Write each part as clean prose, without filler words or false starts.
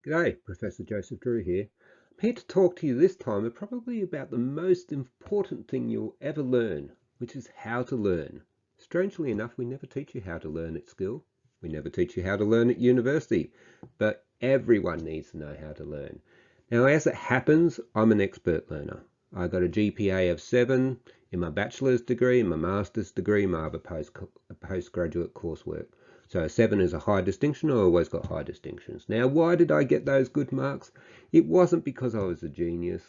G'day, Professor Joseph Drew here. I'm here to talk to you this time probably about the most important thing you'll ever learn, which is how to learn. Strangely enough, we never teach you how to learn at school. We never teach you how to learn at university, but everyone needs to know how to learn. Now, as it happens, I'm an expert learner. I got a GPA of 7 in my bachelor's degree, in my master's degree, my other postgraduate coursework. So 7 is a high distinction. I always got high distinctions. Now, why did I get those good marks? It wasn't because I was a genius.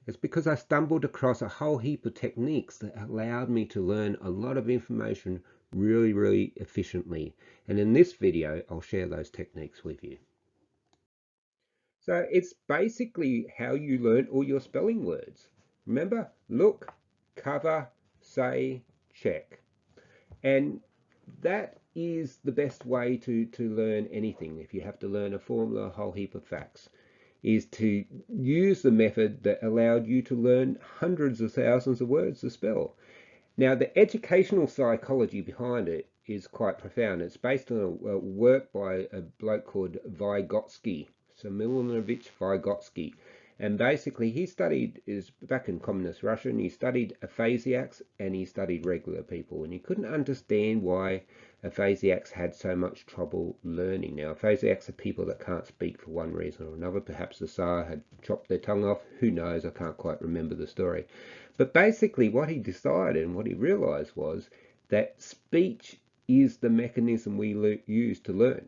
It's because I stumbled across a whole heap of techniques that allowed me to learn a lot of information really efficiently. And in this video, I'll share those techniques with you. So it's basically how you learn all your spelling words. Remember, look, cover, say, check. And that is the best way to learn anything. If you have to learn a formula, a whole heap of facts, is to use the method that allowed you to learn hundreds of thousands of words to spell. Now, the educational psychology behind it is quite profound. It's based on a work by a bloke called Vygotsky, Similonovich Vygotsky. And basically, he studied, is back in communist Russia, and he studied aphasiacs and he studied regular people. And he couldn't understand why aphasiacs had so much trouble learning. Now, aphasiacs are people that can't speak for one reason or another. Perhaps the Tsar had chopped their tongue off. Who knows? I can't quite remember the story. But basically, what he decided and what he realized was that speech is the mechanism we use to learn.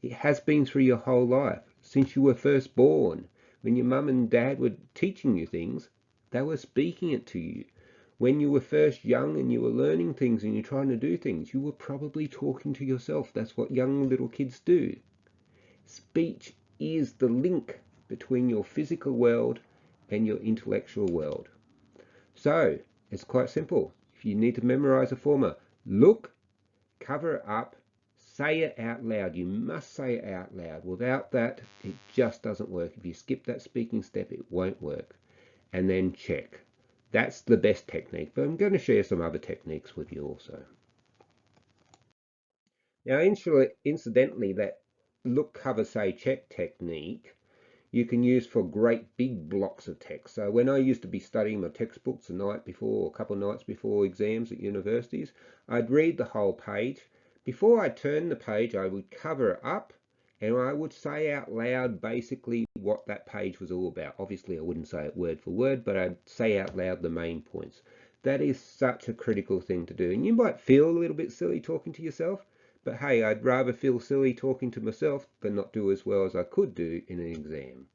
It has been through your whole life, since you were first born. When your mum and dad were teaching you things, they were speaking it to you. When you were first young and you were learning things and you're trying to do things, you were probably talking to yourself. That's what young little kids do. Speech is the link between your physical world and your intellectual world. So it's quite simple. If you need to memorize a formula, look, cover it up, say it out loud. You must say it out loud. Without that, it just doesn't work. If you skip that speaking step, it won't work. And then check. That's the best technique, but I'm going to share some other techniques with you also. Now, incidentally, that look, cover, say, check technique you can use for great big blocks of text. So when I used to be studying my textbooks the night before, or a couple of nights before exams at universities, I'd read the whole page. Before I turned the page, I would cover it up and I would say out loud basically what that page was all about. Obviously, I wouldn't say it word for word, but I'd say out loud the main points. That is such a critical thing to do. And you might feel a little bit silly talking to yourself, but hey, I'd rather feel silly talking to myself than not do as well as I could do in an exam.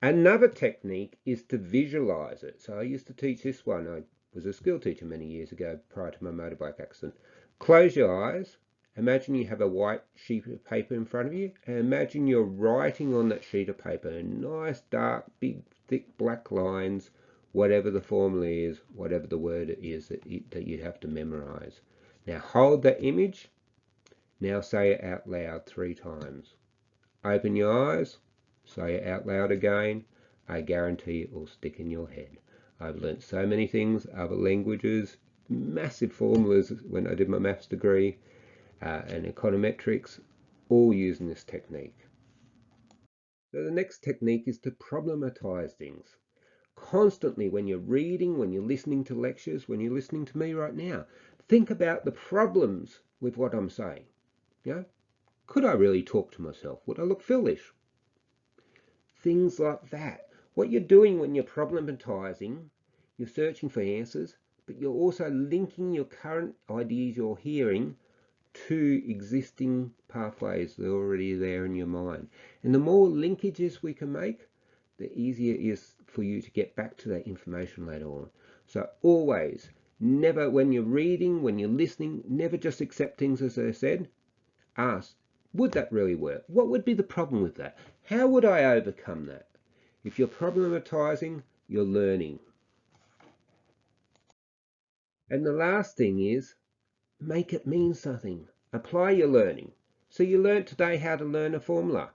Another technique is to visualize it. So I used to teach this one. I was a school teacher many years ago prior to my motorbike accident. Close your eyes. Imagine you have a white sheet of paper in front of you, and imagine you're writing on that sheet of paper nice, dark, big, thick black lines, whatever the formula is, whatever the word is that you have to memorize. Now hold that image. Now say it out loud 3 times. Open your eyes, say it out loud again. I guarantee it will stick in your head. I've learnt so many things, other languages, massive formulas when I did my maths degree, and econometrics, all using this technique. So the next technique is to problematize things. Constantly, when you're reading, when you're listening to lectures, when you're listening to me right now, think about the problems with what I'm saying. You know, could I really talk to myself? Would I look foolish? Things like that. What you're doing when you're problematizing, you're searching for answers, but you're also linking your current ideas you're hearing to existing pathways that are already there in your mind. And the more linkages we can make, the easier it is for you to get back to that information later on. So always, never, when you're reading, when you're listening, never just accept things as they're said. Ask, would that really work? What would be the problem with that? How would I overcome that? If you're problematizing, you're learning. And the last thing is, make it mean something. Apply your learning. So you learned today how to learn a formula.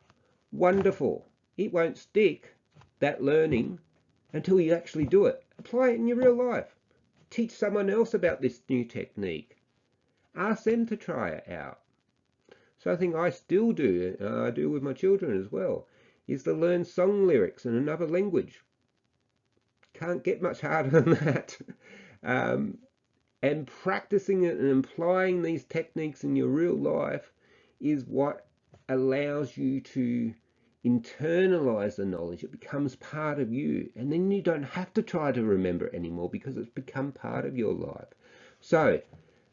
Wonderful. It won't stick, that learning, until you actually do it. Apply it in your real life. Teach someone else about this new technique. Ask them to try it out. Something I still do, I do with my children as well, is to learn song lyrics in another language. Can't get much harder than that. Um, and practicing it and applying these techniques in your real life is what allows you to internalize the knowledge. It becomes part of you, and then you don't have to try to remember it anymore because it's become part of your life. So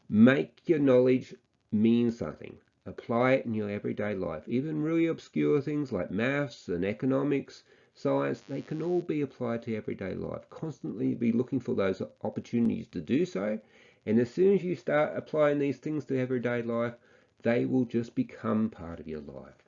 make your knowledge mean something. Apply it in your everyday life. Even really obscure things like maths and economics, science, they can all be applied to everyday life. Constantly be looking for those opportunities to do so. And as soon as you start applying these things to everyday life, they will just become part of your life.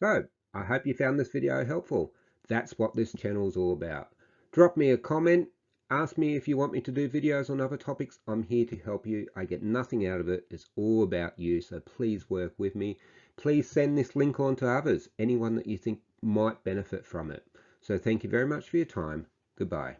So, I hope you found this video helpful. That's what this channel is all about. Drop me a comment. Ask me if you want me to do videos on other topics. I'm here to help you. I get nothing out of it. It's all about you. So please work with me. Please send this link on to others, anyone that you think might benefit from it. So thank you very much for your time. Goodbye.